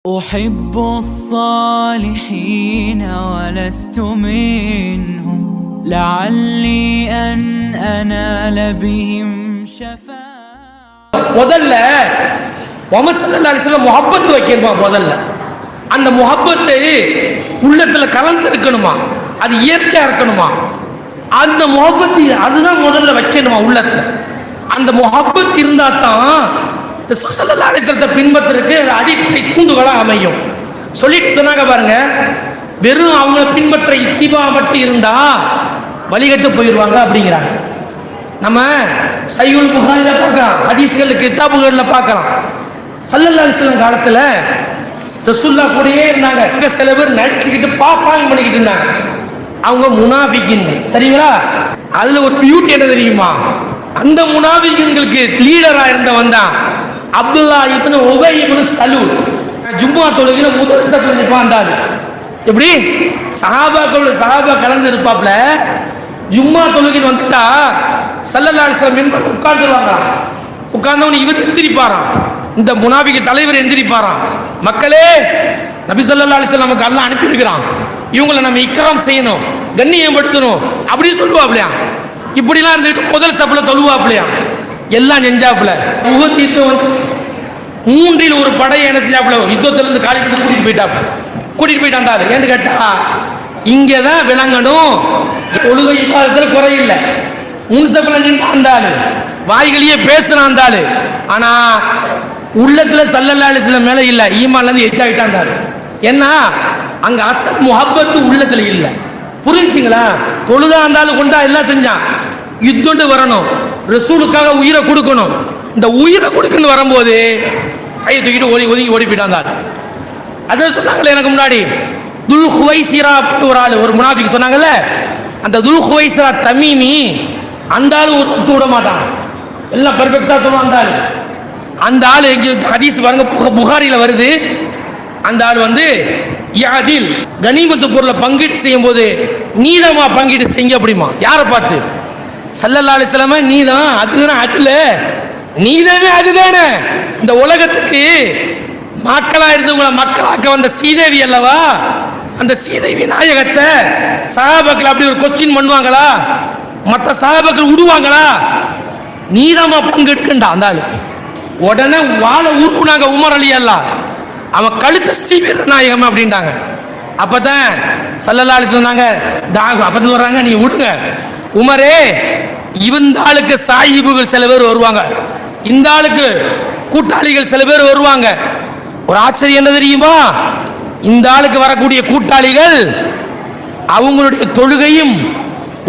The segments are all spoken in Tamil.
أحب الصالحين ولست منهم لعلي أن أنال بهم شفاعة. முதல்ல முஹம்மது ஸல்லல்லாஹு அலைஹி வஸல்லம் முஹப்பத் வைக்கணுமா? முதல்ல அந்த முஹப்பத்தை உள்ளத்துல கலந்து இருக்கணுமா? அது இயற்கையா இருக்கணுமா? அந்த முஹப்பத் அதுதான் முதல்ல வைக்கணுமா உள்ளத்துல? அந்த முஹப்பத் இருந்தா தான் ரசூல் ஸல்லல்லாஹு அலைஹி வஸல்லம் பின்பற்றுறதுக்கு அடிப்படை தூண்டுகளாக அமையும். சொல்லிட்டு சொன்னாங்க பாருங்க, வெறும் அவங்கள பின்பற்ற இத்திபா மட்டும் இருந்தா வழிகட்டு போயிடுவாங்க அப்படிங்கிறாங்க. நம்ம சஹீஹுல் புகாரில பார்க்கலாம், ஹதீஸ்கள் கிதாபுகளில் பார்க்கலாம். ஸல்லல்லாஹு அலைஹி வஸல்லம் காலத்துல ரசூலுல்லாஹ் கூடயே இருந்தாங்க. சில பேர் நடிச்சுக்கிட்டு பாசாங் பண்ணிக்கிட்டு இருந்தாங்க. அவங்க முனாஃபிகின், சரிங்களா? அதுல ஒரு பியூட்டி என்ன தெரியுமா? அந்த முனாஃபிகின்களுக்கு லீடரா இருந்தவன் தான் அப்துல்லா இப்னு உபை இப்னு சலூல். ஜும்மா தொழுகையில முதல் சத்தம் நிப்பாண்டாரு. எப்படி சஹாபா கலந்து இருப்பாப்ல. ஜும்மா தொழுகைன்னு வந்துட்டா ஸல்லல்லாஹு அலைஹி வஸல்லம் உட்கார்ந்துருவாங்க. உட்கார்ந்தவன் இவர் எந்திரிப்பாராம், இந்த முனாஃபிக் தலைவர் எந்திரிப்பாராம். மக்களே, நபி ஸல்லல்லாஹு அலைஹி வஸல்லம் நமக்கு அல்லாஹ் அனுப்பியிருக்கிறான், இவங்களை நம்ம இக்ராம் செய்யணும், கண்ணியப்படுத்தணும் அப்படின்னு சொல்லுவாப்லையா. இப்படிலாம் இருந்துட்டு முதல் சப்புல தொழுவாப்லையா, எல்லாம் நெஞ்சாப்புல. உஹத் யுத்தம் வந்துச்சு, மூன்றில் ஒரு படையை என்ன செஞ்சாப்புல, யுத்தத்திலிருந்து காலிட்டு கூட்டிட்டு போயிட்டாண்டாரு. ஏன்னு கேட்டா இங்கதான் விளங்கணும், ஒழுகை காலத்துல குறையில்லை. முன்சப்புல நின்றாண்டாரு, வாய்களையே பேசுறாண்டாரு, ஆனா உள்ளத்துல ஸல்லல்லாஹு அலைஹி வஸல்லம் மேல இல்ல, ஈமான்ல இருந்து எச்சாயிட்டாண்டாரு. ஏன்னா அங்க அசல் முஹப்பத்து உள்ளத்துல இல்ல. புரிஞ்சுங்களா? தொழுதா இருந்தாலும் கொண்டா எல்லாம் செஞ்சான், யுத்தம் வரணும், ரசூலுக்காக உயிரை கொடுக்கணும். இந்த உயிரை கொடுக்கணும் வரும்போது கையை தூக்கிட்டு ஒதுங்கி ஓடி போயிட்டாங்க. அதான் சொன்னாங்களே எனக்கு முன்னாடி, துல் ஹுவைசிரா ஒரு ஆள், ஒரு முனாஃபிக் சொன்னாங்கல்ல, அந்த துல் ஹுவைசிரா தமீமி, அந்த ஆளு ஒரு ஒத்து விட மாட்டான், எல்லாம் பெர்ஃபெக்டா சொல்லுவாங்க. அந்த ஆளு எங்க ஹதீஸ் பாருங்க, புகாரில வருது. அந்த ஆள் வந்து யாதில் கனிமத்து பொருளை பங்கீடு செய்யும் போது நீதமா பங்கீடு செய்ய அப்படிமா. யாரை பார்த்து? ஸல்லல்லாஹு அலைஹி வஸல்லம் நீதான், அதுதான் அதுல நீதமே அதுதானே. இந்த உலகத்துக்கு மக்களா இருந்தவங்கள மக்களாக்க வந்த சீதேவி அல்லவா, அந்த சீதேவி நாயகத்தை சஹாபாக்கள் அப்படி ஒரு கொஸ்டின் பண்ணுவாங்களா? மற்ற சஹாபாக்கள் விடுவாங்களா? நீதமா பங்கெடுக்கண்டா. அந்த ஆளு உடனே வாழை உருக்குனாங்க உமர் அலி அல்லா, அவன் கழுத்தை சீவிர நாயகம் அப்படின்ட்டாங்க. அப்பதான் ஸல்லல்லாஹு அலைஹி வஸல்லம் சொன்னாங்க, அப்பதான் வர்றாங்க, நீ விடுங்க உமரே, இந்த ஆளுக்கு சாஹிபுகள் சில பேர் வருவாங்க, இந்த ஆளுக்கு கூட்டாளிகள் சில பேர் வருவாங்க. ஒரு ஆச்சரியம் என்ன தெரியுமா? இந்த ஆளுக்கு வரக்கூடிய கூட்டாளிகள் அவங்களுடைய தொழுகையும்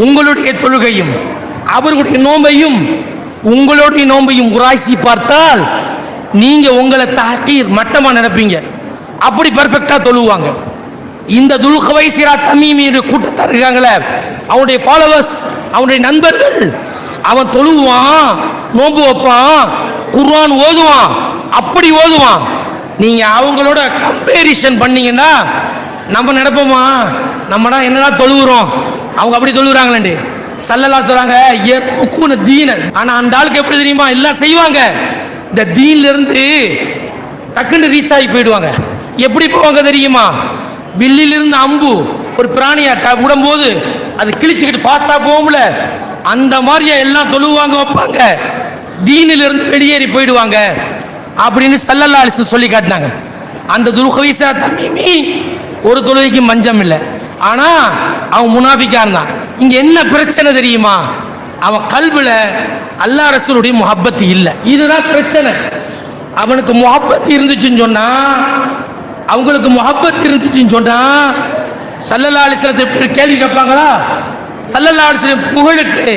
உங்களுடைய தொழுகையும், அவர்களுடைய நோம்பையும் உங்களுடைய நோம்பையும் உராய்ச்சி பார்த்தால் நீங்க உங்களை தஹ்கீர் மட்டமா நினைப்பீங்க, அப்படி பெர்ஃபெக்டா தொழுவாங்க. இந்த துல் ஹுவைசிரா தமீமி கூட்டத்தார் இருக்காங்களே, அவனுடைய ஃபாலோவர்ஸ், அவனுடைய நண்பர்கள், அவன் தொழுவான், நோம்பு வைப்பான், குர்ஆன் ஓதுவான், அப்படி ஓதுவான். நீங்க அவங்களோட கம்பேரிசன் பண்ணீங்கன்னா நம்ம நினைப்போமா, நம்மடா என்னடா தொழுகிறோம், அவங்க அப்படி தொழுகிறாங்களே. ஸல்லல்லாஹு சொல்றாங்க யர்குன தீன. ஆனா அந்த ஆளுக்கு எப்படி தெரியுமா, எல்லாம் செய்வாங்க, இந்த தீன்ல இருந்து டக்குன்னு ரீச் ஆகி போயிடுவாங்க. எப்படி போவாங்க தெரியுமா? வில்லிலிருந்து அம்பு ஒரு பிராணியை விடும்போது அது கிழிச்சுக்கிட்டு ஃபாஸ்டா போகும்ல, அந்த மாதிரியா எல்லாம் தொழுவாங்க, வைப்பாங்க, தீனிலிருந்து வெளியேறி போயிடுவாங்க அப்படின்னு ஸல்லல்லாஹு அலைஹி வஸல்லம் சொல்லி காட்டினாங்க. அந்த துல் ஹுவைசிரா தமீமி ஒரு தொழுகைக்கு மஞ்சம் இல்லை, ஆனா அவன் முனாஃபிக்கா இருந்தான். இங்க என்ன பிரச்சனை தெரியுமா? அவன் கல்வில அல்லாஹ் ரசூலுடைய முஹப்பத் இல்லை, இதுதான் பிரச்சனை. அவனுக்கு முஹப்பத் இருந்துச்சுன்னு சொன்னா, அவங்களுக்கு முஹப்பத் இருந்துச்சுன்னு சொன்னா ஸல்லல்லாஹு அலைஹி வஸல்லம் கேள்வி கேட்பாங்களா? ஸல்லல்லாஹு அலைஹி வஸல்லம் புகழுக்கு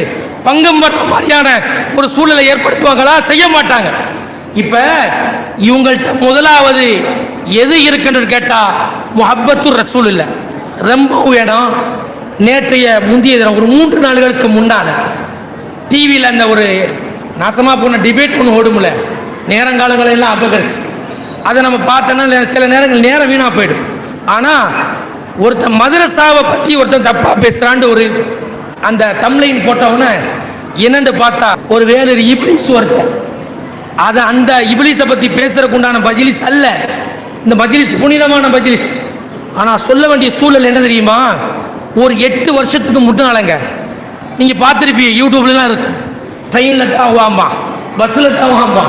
பங்கம் வர்ற மாதிரியான ஒரு சூழலை ஏற்படுத்துவாங்களா? செய்ய மாட்டாங்க. இப்ப இவங்கள்ட்ட முதலாவது எது இருக்குன்னு கேட்டா முஹப்பத்து ரசூல் இல்லை. ரொம்ப இடம் நேற்றைய முந்தைய தினம் ஒரு 3 நாளுக்கு முன்னால டிவியில் அந்த ஒரு நாசமா போன டிபேட் ஒன்று ஓடும்ல, நேரங்காலங்களை எல்லாம் அபகரிச்சு, அதை நம்ம பார்த்தோன்னா சில நேரங்கள் நேரம் வீணா போயிடும். ஆனா ஒருத்தன் மதரசாவை பத்தி ஒருத்தன் தப்பா பேசுறான்னு ஒரு அந்த தம்ப்லைன் போட்டவன என்னன்னு பார்த்தா ஒரு வேறு இப்லீஸ் ஒருத்தன், அதை அந்த இப்லீஸை பத்தி பேசுறதுக்கு உண்டான பதிலிஸ் அல்ல, இந்த மஜ்லிஸ் புனிதமான மஜ்லிஸ். ஆனால் சொல்ல வேண்டிய சூழல் என்ன தெரியுமா? ஒரு 8 வருஷத்துக்கு முன்னாலங்க நீங்கள் பார்த்துருப்பீங்க, யூடியூப்லாம் இருக்கு. ட்ரெயினில் தாவாம்பா, பஸ்ஸில் தாவாம்பா,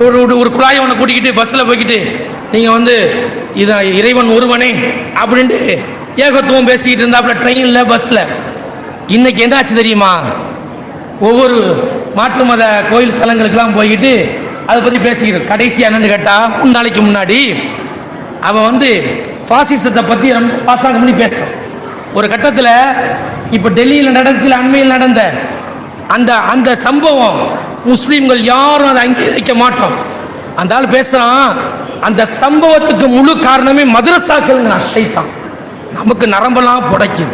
ஒரு குழாயை ஒன்று கூட்டிக்கிட்டு பஸ்ஸில் போய்கிட்டு நீங்கள் இதான் இறைவன் ஒருவனே அப்படின்ட்டு ஏகத்துவம் பேசிக்கிட்டு இருந்தாப்புல ட்ரெயினில் பஸ்ஸில். இன்னைக்கு என்னாச்சு தெரியுமா? ஒவ்வொரு மாற்று மத கோயில் ஸ்தலங்களுக்கெல்லாம் போய்கிட்டு அதை பற்றி பேசிக்கிட்டு கடைசியாக என்னன்னு கேட்டால் 3 நாளைக்கு முன்னாடி அவன் பாசிசத்தை பற்றி ரொம்ப பாசாங்க பண்ணி பேசுகிறான். ஒரு கட்டத்தில் இப்போ டெல்லியில் நடந்துச்சு, அண்மையில் நடந்த அந்த சம்பவம் முஸ்லீம்கள் யாரும் அதை அங்கீகரிக்க மாட்டோம். அந்த ஆள் பேசுகிறான், அந்த சம்பவத்துக்கு முழு காரணமே மதரசாக்கள். ஷைத்தான் நமக்கு நரம்பெல்லாம் புடைக்கும்.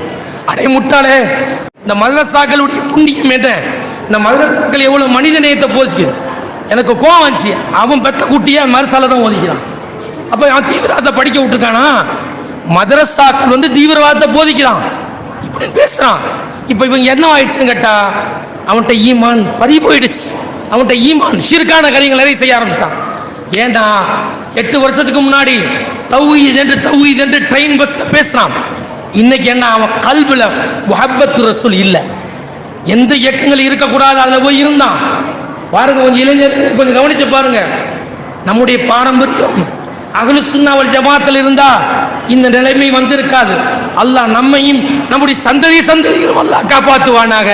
அடைமுட்டாளே, இந்த மதரசாக்களுடைய புண்ணியம் என்ன? இந்த மதரசாக்கள் எவ்வளவு மனித நேயத்தை போச்சு. எனக்கு கோவம் வந்துச்சு. அவன் பெத்த குட்டியா மறுசால தான் ஒதுக்கிறான். அப்ப அவன் தீவிரவாதத்தை படிக்க விட்டுருக்கானா? மதரசாக்கள் தீவிரவாதத்தை போதிக்கிறான் இப்படின்னு பேசுறான். இப்ப இவங்க என்ன ஆயிடுச்சுன்னு கேட்டா, அவன்கிட்ட ஈமான் பறி போயிடுச்சு. அவன்கிட்ட ஈமான் ஷிர்கான காரியங்கள் நிறைய செய்ய ஆரம்பிச்சிட்டான். ஏண்டா 8 வருஷத்துக்கு முன்னாடி தௌஹீத் என்று ட்ரெயின் பஸ்ல பேசுறான். இன்னைக்கு என்ன? அவன் கல்புல முஹப்பத்து ரசூல் இல்லை, எந்த இயக்கங்கள் இருக்கக்கூடாது அதில் போய் இருந்தான். பாருங்க, கொஞ்சம் இளைஞர்கள் கொஞ்சம் கவனிச்சு பாருங்க. நம்முடைய பாரம்பரியம் அஹ்லு சுன்னா வல் ஜமாத்தில் இருந்தா இந்த நிலைமை வந்திருக்காது. அல்லாஹ் நம்மையும் நம்முடைய சந்ததியும் அல்லாஹ் காப்பாற்றுவானாக.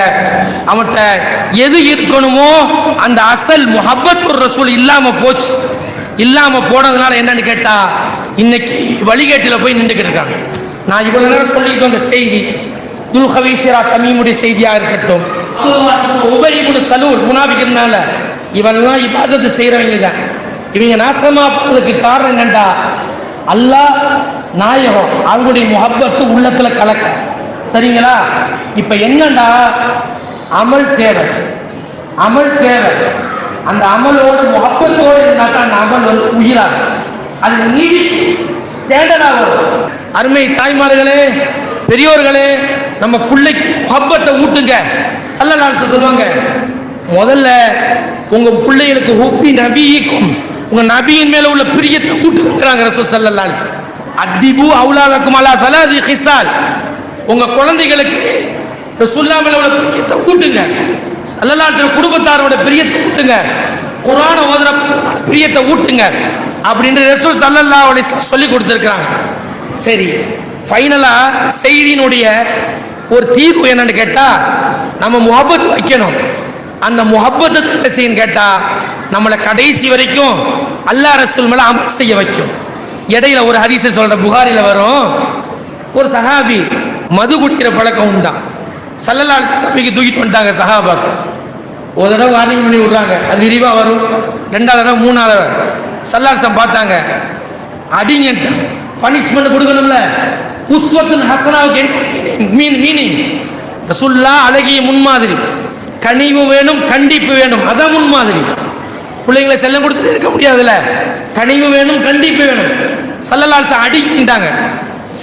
அவன்கிட்ட எது இருக்கணுமோ அந்த அசல் முஹப்பத்துர் ரசூல் இல்லாம போச்சு. இல்லாம போனதுனால என்னன்னு கேட்டா இன்னைக்கு வழிகேட்டில் போய் நின்றுக்கிட்டு இருக்காங்க. நான் இவ்வளவு நேரம் சொல்லிட்டு வந்த செய்தி துல்ஹவைசிரா தமீமுடைய செய்தியா இருக்கட்டும், உபை இப்னு சலூல் முனாஃபிக்னால இவெல்லாம் இபாதத்து செய்யறவங்க தான். இவங்க நாசமா போறதுக்கு காரணம் என்னண்டா, அல்லாஹ் நாயகம் அவங்களுடைய முஹப்பத்து உள்ளத்துல கலக்க. சரிங்களா? இப்ப என்னண்டா, அமல் தேவை, அமல் தேவை. அந்த அமலோட முஹப்பத்தோடு இருந்தாக்கா அந்த அமல் உயிராக அது நீதி ஸ்டாண்டர்டாக வரும். அருமை தாய்மார்களே, பெரியோர்களே, நம்ம பிள்ளைக்கு முஹப்பத்தை ஊட்டுங்க. ஸல்லல்லாஹு அலைஹி வஸல்லம் சொல்லுவாங்க, முதல்ல உங்க பிள்ளைகளுக்கு ஹுப்பி நபியிக்கும், உங்க நபியின் மேல உள்ள பிரியத்தை ஊட்டுங்கிறாங்க ரசூல் ஸல்லல்லாஹு அலைஹி வஸல்லம். அத்திபு அவுலாதக்கும் அலா தலாதி ஹிஸால், உங்க குழந்தைகளுக்கு ரசூலுல்லாஹ் மேல உள்ள பிரியத்தை ஊட்டுங்க. ஸல்லல்லாஹு அலைஹி வஸல்லம் குடும்பத்தாரோட பிரியத்தை ஊட்டுங்க, குர்ஆனை ஓதுற பிரியத்தை ஊட்டுங்க அப்படின்னு ரசூல் ஸல்லல்லாஹு அலைஹி வஸல்லம் சொல்லி கொடுத்துருக்காங்க. சரி, ஃபைனலா செய்தியினுடைய ஒரு தீர்வு என்னன்னு கேட்டா, நம்ம முஹப்பத் வைக்கணும். அந்த முஹப்பத்தை என்ன செய்யணும் கேட்டா, நம்மளை கடைசி வரைக்கும் அல்லாஹ் ரசூல் மேல அமல் செய்ய வைக்கும். இடையில ஒரு ஹதீஸ் சொல்ற, புகாரில வரும், ஒரு சஹாபி மது குடிக்கிற பழக்கம் உண்டான். ஸல்லல்லாஹு அலைஹி வஸல்லம் தூக்கிட்டு வந்துட்டாங்க சஹாபாக்கு. ஒரு தடவை வார்னிங் பண்ணி விடுறாங்க, அது விரிவா வரும். 2வது தடவை 3வது தடவை ஸல்லல்லாஹு அலைஹி வஸல்லம் பார்த்தாங்க, அடிங்க, பனிஷ்மெண்ட் கொடுக்கணும்ல. உஸ்வத்துன் ஹஸனாவுக்கு மீனிங் ரசூலுல்லாஹ் அழகிய முன்மாதிரி, கனிவு வேணும், கண்டிப்பு வேணும், அதான் முன்மாதிரி. பிள்ளைங்களை செல்லம் கொடுத்துட்டு இருக்க முடியாதுல்ல, கனிவு வேணும், கண்டிப்பு வேணும். ஸல்லல்லாஹு அலைஹி வஸல்லம் அடிக்கிட்டாங்க.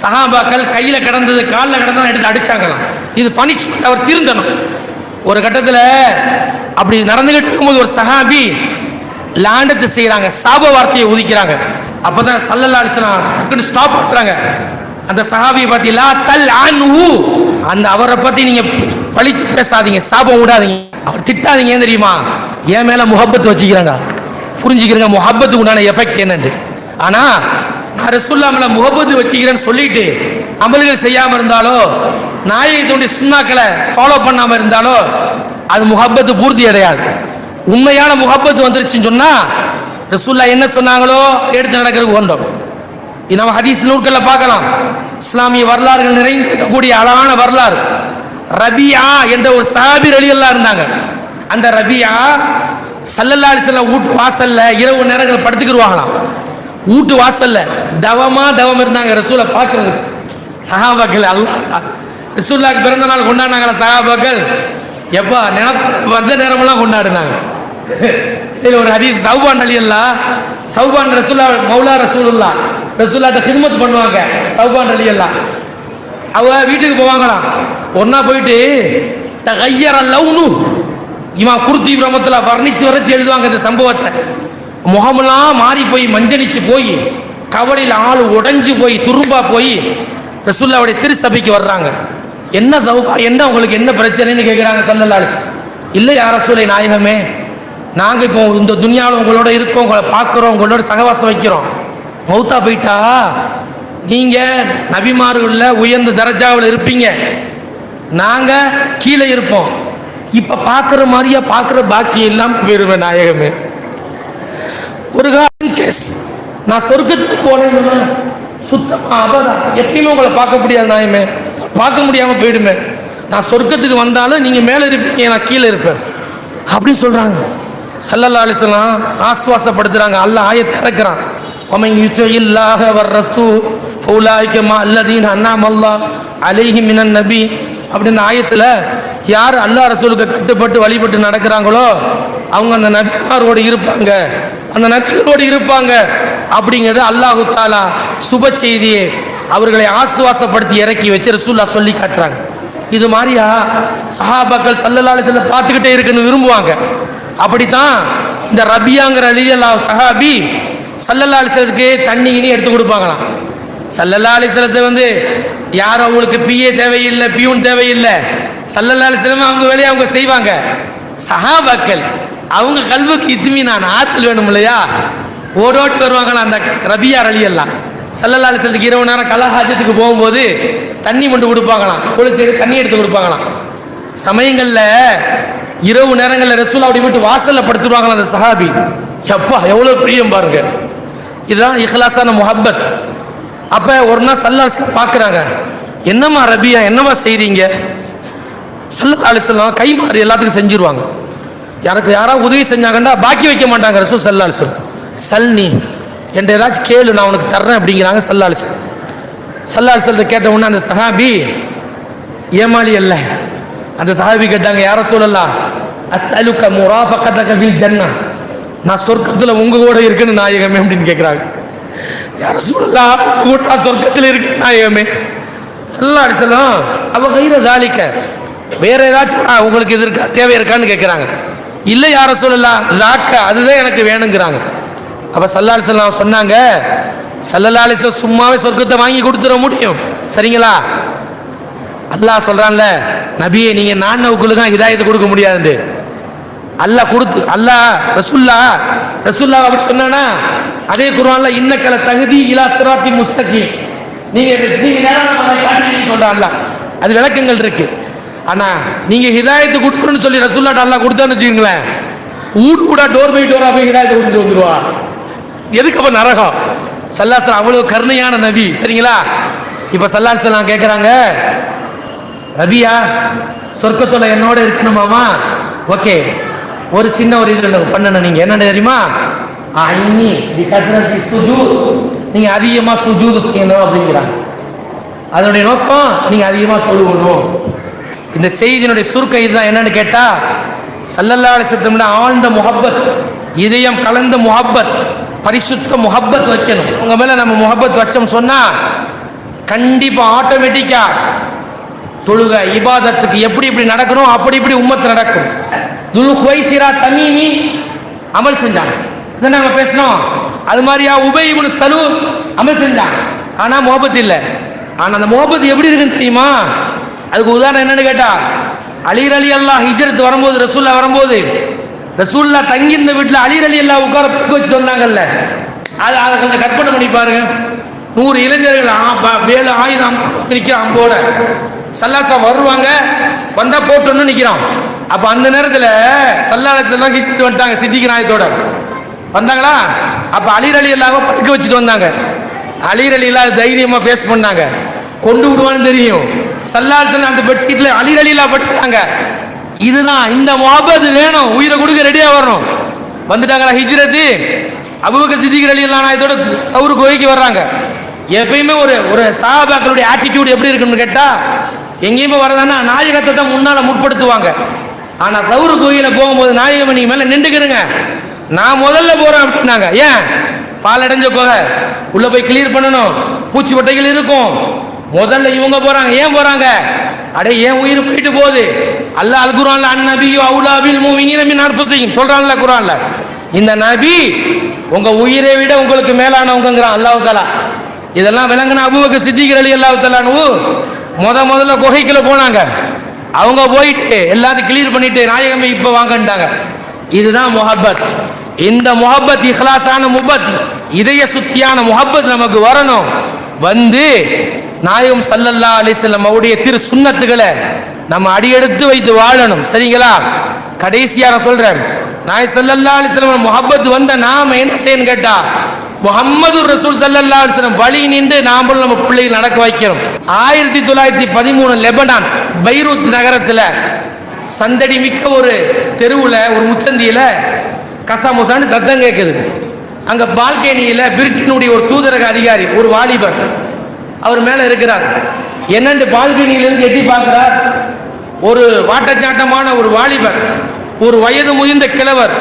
சஹாபாக்கள் கையில கிடந்தது காலில் கிடந்தா எடுத்து அடிச்சாங்களாம். இது பனிஷ்மெண்ட், அவர் திருந்தணும். ஒரு கட்டத்தில் அப்படி நடந்துகிட்டு இருக்கும்போது ஒரு சஹாபி லாண்டத்தை செய்யறாங்க, சாப வார்த்தையை உதிக்கிறாங்க. அப்பதான் ஸல்லல்லாஹு அலைஹி வஸல்லம் டக்குன்னு ஸ்டாப் பண்றாங்க. அந்த சஹாபியை பத்தி லா தல் அன்ஹு, அந்த அவரை பத்தி நீங்க பழித்து பேசாதீங்க, சாபம் விடாதீங்க, அவர் திட்டாதீங்க. ஏன் தெரியுமா? என் மேல முஹப்பத் வச்சுக்கிறாங்க. புரிஞ்சுக்கிறங்க முஹப்பத்துக்கு உண்டான எஃபெக்ட் என்னன்னு. ஆனா நான் ரசூலுல்லாஹ் மேல முஹப்பத் வச்சுக்கிறேன்னு சொல்லிட்டு அமல்கள் செய்யாம இருந்தாலோ, நாயகத்துடைய சுன்னாக்களை ஃபாலோ பண்ணாம இருந்தாலோ அது முஹப்பத்து பூர்த்தி அடையாது. உண்மையான முஹப்பத்து வந்துருச்சுன்னு சொன்னா ரசூலுல்லாஹ் என்ன சொன்னாங்களோ எடுத்து நடக்கிறதுக்கு வேண்டும். நம்ம ஹதீஸ் நூல்கள்ல பார்க்கலாம். இஸ்லாமிய வரலாறுகள் நிறைந்திருக்கக்கூடிய அழகான வரலாறு. ரபியா என்ற ஒரு சஹாபி ரலியல்லாஹு இருந்தாங்க. அந்த ரபியா ஸல்லல்லாஹு அலைஹி வஸல்லம் வீட்டு வாசல்ல இரவு நேரங்கள் படுத்துக்கிடுவாங்களாம். வீட்டு வாசல்ல தவம் இருந்தாங்க ரசூலை பார்க்கறது. சஹாபாக்கள் அல்லாஹ் ரசூலுல்லாஹ்க்கு பிறந்த நாள் கொண்டாடினாங்களா சஹாபாக்கள்? எப்பா வந்த நேரமெல்லாம் கொண்டாடினாங்க. ஒரு ஹதீஸ், சௌபான் ரலியல்லாஹ், சௌபான் ரசூலுல்லாஹ் மௌலா ரசூலுல்லாஹ், ரசூலுல்லாஹ்ட்ட ஹித்மத் பண்ணுவாங்க. சௌபான் ரலியல்லாஹ் அவ வீட்டுக்கு போவாங்களாம். ஒன்னா போயிட்டு தகையர லவ்னு, இமாம் குர்தி ரஹ்மத்துல்லாஹ் வர்ணிச்சு வரைச்சு எழுதுவாங்க இந்த சம்பவத்தை. முகமெல்லாம் மாறி போய் மஞ்சளிச்சு போய் கவலையில் ஆள் உடைஞ்சு போய் துரும்பா போய் ரசூலுல்லாஹ்வுடைய திருசபைக்கு வர்றாங்க. என்ன தௌபா, என்ன உங்களுக்கு என்ன பிரச்சனைன்னு கேட்குறாங்க ஸல்லல்லாஹு அலைஹி வஸல்லம். இல்லை யா ரசூலே நாயகமே, நாங்கள் இப்போ இந்த துனியாவில் உங்களோட இருக்கோம், உங்களை பார்க்குறோம், உங்களோட சகவாசம் வைக்கிறோம். மௌத்தா போயிட்டா நீங்கள் நபிமார்களில் உயர்ந்த தரஜாவில் இருப்பீங்க, நாங்கள் கீழே இருப்போம். இப்போ பார்க்குற மாதிரியா பார்க்குற பாக்கியம் இல்லாமல் போயிருவேன் நாயகமே. ஒரு காலம் கேஸ், நான் சொர்க்கத்துக்கு போனேன்னு சுத்தமாக அபதா எப்பயுமே உங்களை பார்க்க முடியாது நாயமே, பார்க்க முடியாமல் போயிடுமே. நான் சொர்க்கத்துக்கு வந்தாலும் நீங்கள் மேலே இருப்பீங்க, நான் கீழே இருப்பேன் அப்படின்னு சொல்கிறாங்க. ஸல்லல்லாஹு அலைஹி வஸல்லம் ஆஸ்வாசப்படுத்துகிறாங்க. அல்லாஹ் ஆயத்தை இறக்குறான். வமன் யுத்திஇல்லாஹ வர்ரசூல் ஃபௌலாயிக மஅல்லதீன அன்அம அல்லாஹ் அலைஹிம் மினன் நபி அப்படின்னு ஆயத்தில் யார் அல்லாஹ் ரசூலுக்கு கட்டுப்பட்டு வழிபட்டு நடக்கிறாங்களோ அவங்க அந்த நபிமாரோடு இருப்பாங்க, அந்த நபிகளோடு இருப்பாங்க அப்படிங்கிறது அல்லாஹு தாலா சுப செய்தியை அவர்களை ஆசுவாசப்படுத்தி இறக்கி வச்சு ரசூலுல்லாஹ் சொல்லி காட்டுறாங்க. இது மாதிரியா சஹாபாக்கள் ஸல்லல்லாஹு அலைஹி வஸல்லம் பார்த்துக்கிட்டே இருக்குன்னு விரும்புவாங்க. அப்படித்தான் இந்த ரபியாங்கிற ரலியல்லாஹு சஹாபி ஸல்லல்லாஹு அலைஹி வஸல்லத்துக்கு தண்ணி இனி எடுத்து கொடுப்பாங்களாம். ஸல்லல்லாஹு அலைஹி வஸல்லத்தை யாரும் அவங்களுக்கு பிஏ தேவையில்லை, பியூன் தேவையில்லை, ஸல்லல்லாஹு அலைஹி வஸல்லம் அவங்க வேலையை அவங்க செய்வாங்க. சஹாபாக்கள் அவங்க கல்வுக்கு இத்மீனான் ஆற்றல் வேணும் இல்லையா, ஓடோட்டு வருவாங்களா அந்த ரபியா ரலியல்லாஹ். ஸல்லல்லாஹு அலைஹி வஸல்லத்துக்கு இரவு நேரம் கலஹாஜத்துக்கு போகும்போது தண்ணி கொண்டு கொடுப்பாங்களாம், பொலிசு தண்ணி எடுத்து கொடுப்பாங்களாம். சமயங்களில் இரவு நேரங்களில் ரசூலுல்லாஹ்வுடைய வீட்டு வாசலில் படுத்துருவாங்களாம் அந்த சஹாபி. எப்பா எவ்வளோ பிரியம் பாருங்க, இதுதான் இஹ்லாஸான முஹப்பத். அப்போ ஒரு நாள் ஸல்லல்லாஹு அலைஹி வஸல்லம் பார்க்குறாங்க, என்னம்மா ரபியா என்னம்மா செய்கிறீங்க? ஸல்லல்லாஹு அலைஹி வஸல்லம் கை மாறி எல்லாத்துக்கும் செஞ்சுருவாங்க. யாராவது உதவி செஞ்சாங்கன்னா பாக்கி வைக்க மாட்டாங்க ரசூல் ஸல்லல்லாஹு அலைஹி வஸல்லம். சல்னி என்ற ஏதாச்சும் கேளு, நான் உனக்கு தர்றேன் அப்படிங்கிறாங்க ஸல்லல்லாஹு அலைஹி வஸல்லம். ஸல்லல்லாஹு அலைஹி வஸல்லம் கேட்ட உடனே அந்த சஹாபி ஏமாளி அல்ல, அந்த சஹாபி கேட்டாங்க, யா ரசூலல்லாஹ் அஸ்அலுக முராஃபகதக ஃபில் ஜன்னah, நான் சொர்க்கத்தில் உங்க கூட இருக்குன்னு நாயகமே அப்படின்னு கேட்குறாங்க. யா ரசூலல்லாஹ் நான் சொர்க்கத்தில் இருக்கு நாயகமே. ஸல்லல்லாஹு அலைஹி வஸல்லம் அவ கைர தாலிக, வேற ஏதாச்சும் உங்களுக்கு இது இருக்கா, தேவை இருக்கான்னு கேட்குறாங்க. இல்லை யா ரசூலல்லாஹ் லாக்க, அதுதான் எனக்கு வேணுங்கிறாங்க. அப்போ ஸல்லல்லாஹு அலைஹி வஸல்லம் சொன்னாங்க, ஸல்லல்லாஹு அலைஹி வஸல்லம் சும்மாவே சொர்க்கத்தை வாங்கி கொடுத்துட முடியும் சரிங்களா? அல்லாஹ் சொல்றான்ல, நபியே நீங்க நானவுக்குள்ள தான் ஹிதாயத்தை கொடுக்க முடியாது. அல்லாஹ் கொடுத்து அல்லாஹ் ரசூல்லா அப்படி சொன்னானா, அதே குர்ஆன்ல இன்னக்கல தஹ்தி இலா சிராத்தி முஸ்தகீம், நீங்க சொல்றான்ல, அது விளக்கங்கள் இருக்கு. ஆனா நீங்க ஹிதாயத்தை கொடுக்கணும்னு சொல்லி ரசூலுல்லாஹ் அல்லாஹ் கொடுத்தான்னு வச்சுக்கீங்களேன், ஊடு கூட டோர் பை டோரா போய் ஹிதாயத்தை கொடுத்துட்டு வந்துருவா. எதுக்கு அப்ப நரகம்? ஸல்லல்லாஹு அலைஹி வஸல்லம் அவ்வளவு கருணையான நபி சரிங்களா? இப்ப ஸல்லல்லாஹு அலைஹி வஸல்லம் கேட்குறாங்க, ரபியா சொர்க்கத்தோட என்னோட இருக்கணுமாமா? ஓகே, ஒரு சின்ன ஒரு இது பண்ணணும், நீங்க என்ன தெரியுமா, நீங்க அதிகமா சுஜூத் செய்யணும் அப்படிங்கிறாங்க. அதனுடைய நோக்கம் நீங்க அதிகமா தொழுகணும். இந்த செய்தியினுடைய சுருக்கம் இதுதான். என்னன்னு கேட்டா, ஸல்லல்லாஹு அலைஹி வஸல்லம் ஆழ்ந்த முஹப்பத், இதயம் கலந்த முஹப்பத், பரிசுத்த முஹப்பத் வைக்கணும். உங்க மேல நம்ம முஹப்பத் வச்சோம் சொன்னா கண்டிப்பா ஆட்டோமேட்டிக்கா தொழுக இபாதத்துக்கு எப்படி எப்படி நடக்கணும் அப்படி இப்படி உம்மத்து நடக்கும். துல் ஹுவைசிரா தமீமி அமல் செஞ்சாங்க, இதை நாங்க பேசணும். அது மாதிரியா உபை இப்னு சலூல் அமல் செஞ்சாங்க, ஆனா முஹப்பத் இல்லை. ஆனா அந்த முஹப்பத் எப்படி இருக்குன்னு தெரியுமா? அதுக்கு உதாரணம் என்னன்னு கேட்டா, அலி ரலியல்லாஹு ஹிஜ்ரத் வரும்போது, ரசூலுல்லாஹ் வரும்போது, ரசூலுல்லாஹ் தங்கியிருந்த வீட்டில் அலி ரலியல்லாஹு உட்கார வச்சு சொன்னாங்கல்ல, அதை கொஞ்சம் கற்பனை பண்ணி பாருங்க. 100 இளைஞர்கள் வேலை ஆயுதம் நிற்கிற அம்போட ஸல்லல்லாஹு வருவாங்க, வந்தா போட்டோன்னு நிற்கிறான். அப்போ அந்த நேரத்தில் ஸல்லல்லாஹு அலைஹி வஸல்லம் ஹிஜ்ரத் வந்துட்டாங்க, சித்திக் நாயத்தோட வந்தாங்களா? அப்போ அலி ரலியல்லாஹு படுக்க வச்சுட்டு வந்தாங்க. அலி ரலியல்லாஹு தைரியமா ஃபேஸ் பண்ணாங்க, கொண்டு விடுவான்னு தெரியும். ஸல்லல்லாஹு அலைஹி வஸல்லம் அந்த பெட்ஷீட்ல அலி ரலியல்லாஹு படுத்தாங்க. இதுதான் இந்த முஹப்பத் வேணும், உயிரை கொடுக்க ரெடியா வரணும். வந்துட்டாங்களா ஹிஜ்ரத்து, அபூபக்கர் சித்திக் ரலியல்லாஹு அன்ஹு சௌர் குகைக்கு வர்றாங்க. எப்பயுமே ஒரு சஹாபாக்களுடைய ஆட்டிடியூட் எப்படி இருக்குன்னு கேட்டா, எங்கேயுமே வரதானா நாயகத்தை தான் முன்னால முற்படுத்துவாங்க. ஆனா சௌர் குகையில போகும்போது நாயகம் நீங்க மேல நின்றுக்கிறங்க, நான் முதல்ல போறேன் அப்படின்னாங்க. ஏன்? பாலடைஞ்ச குகை, உள்ள போய் கிளியர் பண்ணணும், பூச்சி வட்டைகள் இருக்கும். முதல்ல இவங்க போறாங்க. ஏன் போறாங்க? அடே ஏன் உயிர் போயிட்டு போகுது. அல்லாஹ் அல் குர்ஆன்ல அன் நபியு அவுலா பில் முஃமினீன மின் அன்ஃபுஸிஹிம் சொல்றான்ல குர்ஆன்ல, இந்த நபி உங்க உயிரை விட உங்களுக்கு மேலானவங்கிறான் அல்லாஹ் தஆலா. இதெல்லாம் விளங்கின அபூபக்கர் சித்திக் ரலியல்லாஹு தஆலா முதல்ல குகைக்குள்ள போனாங்க. அவங்க போயிட்டு எல்லாத்தையும் கிளியர் பண்ணிட்டு நாயகமே இப்ப வாங்கன்ட்டாங்க. இதுதான் முஹப்பத். இந்த முஹப்பத் இஹ்லாஸான முஹப்பத், இதய சுத்தியான முஹப்பத் நமக்கு வரணும். வந்து நாயகம் ஸல்லல்லாஹு அலைஹி வஸல்லம் அவருடைய திரு சுன்னத்துகளை நம்ம அடியெடுத்து வைத்து வாழணும். சரிங்களா? கடைசியா நான் சொல்றேன், நாயகம் ஸல்லல்லாஹு அலைஹி வஸல்லம் முஹப்பத் வந்த நாம என்ன செய்யணும் கேட்டா, முஹம்மது ரசூல் ஸல்லல்லாஹு அலைஹி வஸல்லம் வழி நின்று நாமளும் நம்ம பிள்ளைகள் நடக்க வைக்கிறோம். 1913 லெபனான் பைரூத் நகரத்துல சந்தடி மிக்க ஒரு தெருவுல ஒரு முச்சந்தியில கசாமுசான்னு சத்தம் கேட்குது. அங்க பால்கனியில பிரிட்டனுடைய ஒரு தூதரக அதிகாரி ஒரு வாலிபர் அவர் மேல இருக்கிறார். என்னன்னு பால்கனியிலிருந்து எட்டி பார்க்கிறார். ஒரு வாட்டச்சாட்டமான ஒரு வாலிபர், ஒரு வயது முதிர்ந்த கிழவர்.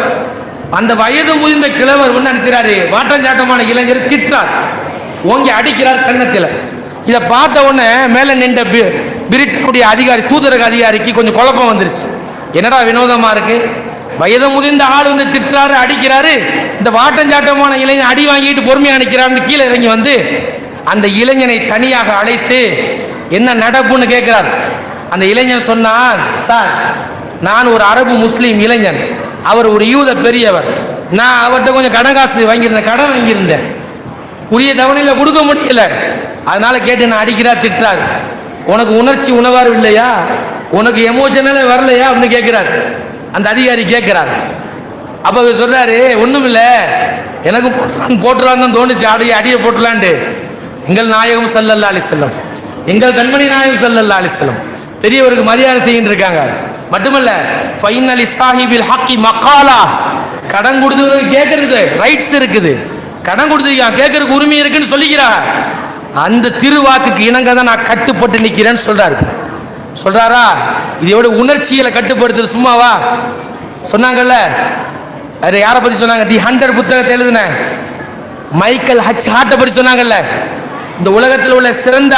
அந்த வயது முதிர்ந்த கிழவர் என்ன நினைச்சாரு, வாட்டஞ்சாட்டமான இளைஞர் திட்டார், ஓங்கி அடிக்கிறார் கன்னத்தில். இதை பார்த்த உடனே மேல நின்ற பிரிட்டனுடைய அதிகாரி தூதரக அதிகாரிக்கு கொஞ்சம் குழப்பம் வந்துருச்சு. என்னடா வினோதமா இருக்கு, வயது முதிர்ந்த ஆள் வந்து திட்டுறாரு, அடிக்கிறாரு, இந்த வாட்டஞ்சாட்டமான இளைஞன் அடி வாங்கிட்டு பொறுமையா நிற்கிறாருன்னு கீழே இறங்கி வந்து அந்த இளைஞனை தனியாக அழைத்து என்ன நடப்புன்னு கேட்கிறார். அந்த இளைஞன் சொன்னார், சார் நான் ஒரு அரபு முஸ்லீம் இளைஞன், அவர் ஒரு யூத பெரியவர், நான் அவர்கிட்ட கொஞ்சம் கடன் காசு வாங்கியிருந்தேன், கடன் வாங்கியிருந்தேன், உரிய தவணையில் கொடுக்க முடியல, அதனால கேட்டு நான் அடிக்கிறார் திட்டார். உனக்கு உணர்ச்சி உணர்வு இல்லையா, உனக்கு எமோஷனலே வரலையா அப்படின்னு கேட்கிறார். அந்த அதிகாரி கேட்கிறார். அப்ப சொல்றாரு, ஒண்ணும் இல்லை, எனக்கு போட்டுலான்னு தான் தோணுச்சு, அடியை போட்டுலான்ட்டு. எங்கள் நாயகம் ஸல்லல்லாஹு அலைஹி வஸல்லம், எங்கள் கண்மணி நாயகம் ஸல்லல்லாஹு அலைஹி வஸல்லம் பெரியவருக்கு மரியாதை செய்யிட்டு இருக்காங்க. மட்டுமல்ல, ஃபைனலி சாஹிபில் ஹக்கி மகாலா, கடன் கொடுத்தது கேட்கறது ரைட்ஸ் இருக்குது, கடன் கொடுத்துருக்கான் கேட்கறதுக்கு உரிமை இருக்குன்னு சொல்லிக்கிறாங்க. அந்த திருவாக்குக்கு இணங்க தான் நான் கட்டுப்பட்டு நிற்கிறேன்னு சொல்றாரு. சொல்றாரா? இதோட உணர்ச்சிகளை கட்டுப்படுத்துறது சும்மாவா? சொன்னாங்கல்ல, அது யாரை பத்தி சொன்னாங்க? தி 100 புத்தகத்தை எழுதுன மைக்கேல் ஹச் ஹார்ட்டை பற்றி சொன்னாங்கல்ல. இந்த உலகத்தில் உள்ள சிறந்த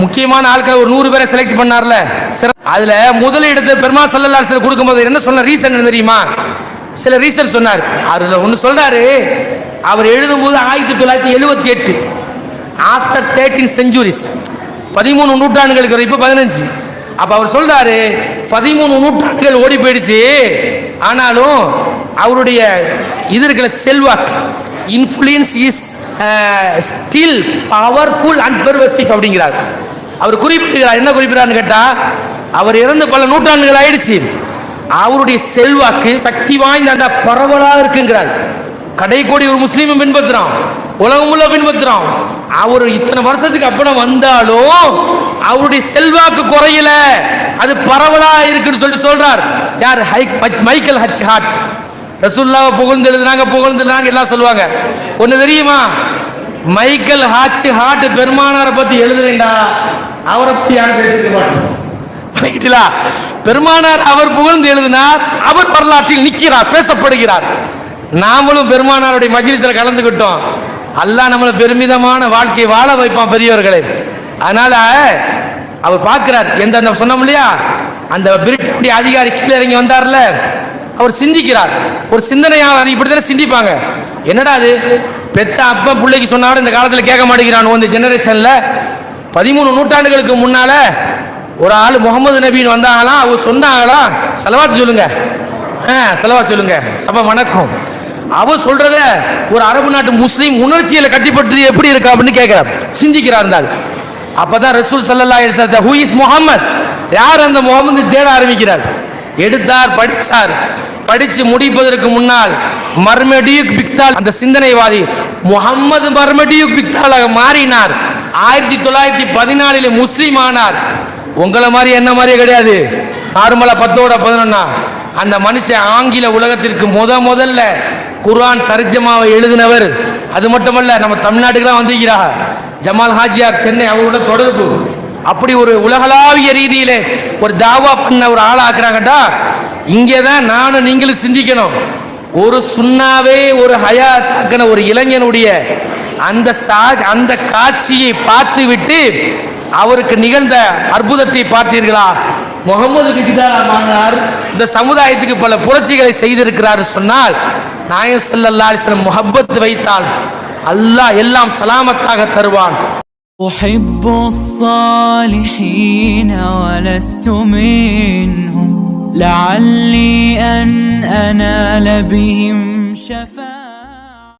முக்கியமான ஆட்களை ஒரு 100 பேரை செலக்ட் பண்ணார்ல, அதுல முதலிடத்தை பெருமா ஸல்லல்லாஹு அலைஹி வஸல்லம் கொடுக்கும்போது என்ன சொன்ன ரீசன் என்ன தெரியுமா? சில ரீசன் சொன்னார். அதுல ஒன்று சொல்றாரு, அவர் எழுதும்போது 1978, ஆஃப்டர் 13 செஞ்சுரிஸ், 13 நூற்றாண்டுகளுக்கு, இப்போ 15. அப்ப அவர் சொல்றாரு 13 நூற்றாண்டுகள் ஓடி போயிடுச்சு, ஆனாலும் அவருடைய இது இருக்கிற செல்வாக்கு influence is still powerful and pervasive அப்படிங்கிறார். அவர் குறிப்பிடுகிறார். என்ன குறிப்பிடார்னு கேட்டா, அவர் இறந்து பல நூற்றாண்டுகள் ஆயிடுச்சு, அவருடைய செல்வாக்கு சக்தி வாய்ந்த அந்த பரவலாக இருக்குங்கிறார். கடைக்கோடி ஒரு முஸ்லீமும் பின்பற்றுறான், உலகம் முழுக்க பின்பற்றுறான். அவர் இத்தனை வருஷத்துக்கு அப்புறம் வந்தாலும் அவருடைய செல்வாக்கு குறையல, அது பரவலா இருக்குன்னு சொல்றார். யார்? Michael H heart. ரசூலுல்லாஹ் புகழ்ந்து எழுதுனாங்க எல்லாம் சொல்லுவாங்க. ஒண்ணு தெரியுமா? மைக்கேல் ஹச் ஹார்ட் பெருமானாரை பத்தி எழுதுறேன்டா, அவரை பத்தி யாரும் பேசிக்க மாட்டோம். பெருமானார் அவர் புகழ்ந்து எழுதினார், அவர் வரலாற்றில் நிற்கிறார், பேசப்படுகிறார். நாமளும் பெருமானாருடைய மஜ்லிஸ்ல கலந்துக்கிட்டோம். அல்லாஹ் நம்மளை பெருமிதமான வாழ்க்கை வாழ வைப்பான் பெரியவர்களை. அதனால அவர் பார்க்கிறார். எந்த சொன்னோம் இல்லையா, அந்த பிரிட்டனுடைய அதிகாரி கீழே இறங்கி வந்தார்ல, அவர் சிந்திக்கிறார். ஒரு சிந்தனையாக இப்படித்தானே சிந்திப்பாங்க. என்னடா அது, பெத்த அப்பா பிள்ளைக்கு சொன்னாலும் இந்த காலத்தில் கேட்க மாட்டேங்கிறான். இந்த ஜெனரேஷன்ல 13 நூற்றாண்டுகளுக்கு முன்னால ஒரு ஆள் முகமது நபின்னு வந்தாங்களா, அவர் சொன்னாங்களா, சலவாத் சொல்லுங்க, சலவாத் சொல்லுங்க, சபா வணக்கம். அவர் சொல்றத ஒரு அரபு நாட்டு முஸ்லீம் உணர்ச்சியில கட்டிப்பட்டு எப்படி இருக்கா அப்படின்னு கேட்கிறார், சிந்திக்கிறார். இருந்தால் அப்பதான் ரசூல் ஸல்லல்லாஹு அலைஹி வஸல்லம் ஹூ இஸ் முஹம்மத், யார் அந்த முகமது தேட ஆரம்பிக்கிறார். எடுத்தார், படித்தார். படிச்சு முடிப்பதற்கு முன்னால் மர்மடியுக் பிக்தால், அந்த சிந்தனைவாதி முகம்மது மர்மடியுக் பிக்தாலாக மாறினார். 1914 முஸ்லீம் ஆனார். உங்களை மாதிரி என்ன மாதிரியே கிடையாது, நார்மலா 10ஓட 11. அந்த மனுஷன் ஆங்கில உலகத்திற்கு முதல்ல குர்ஆன் தர்ஜமாவை எழுதினவர். அது மட்டுமல்ல, நம்ம தமிழ்நாட்டுக்குலாம் வந்திருக்கிறார் ஜமால் ஹாஜியார், சென்னை, அவரோட தொடர்பு. அப்படி ஒரு உலகளாவிய ரீதியிலே ஒரு தாவா பண்ண ஒரு ஆளாக்குறாங்கடா. இங்கே தான் நானும் நீங்களும் சிந்திக்கணும். ஒரு சுண்ணாவே ஒரு ஹயாத்தாக்கின ஒரு இளைஞனுடைய அந்த காட்சியை பார்த்து விட்டு அவருக்கு நிகழ்ந்த அற்புதத்தை பார்த்தீர்களா? முகமது கிதார் இந்த சமுதாயத்துக்கு பல புரட்சிகளை செய்திருக்கிறார் சொன்னால் நாயகம் ஸல்லல்லாஹு அலைஹி வஸல்லம் முஹப்பத் வைத்தால் அல்லாஹ் எல்லாம் சலாமத்தாக தருவான். أحب الصالحين ولست منهم لعلي أن أنال بهم شفاعة.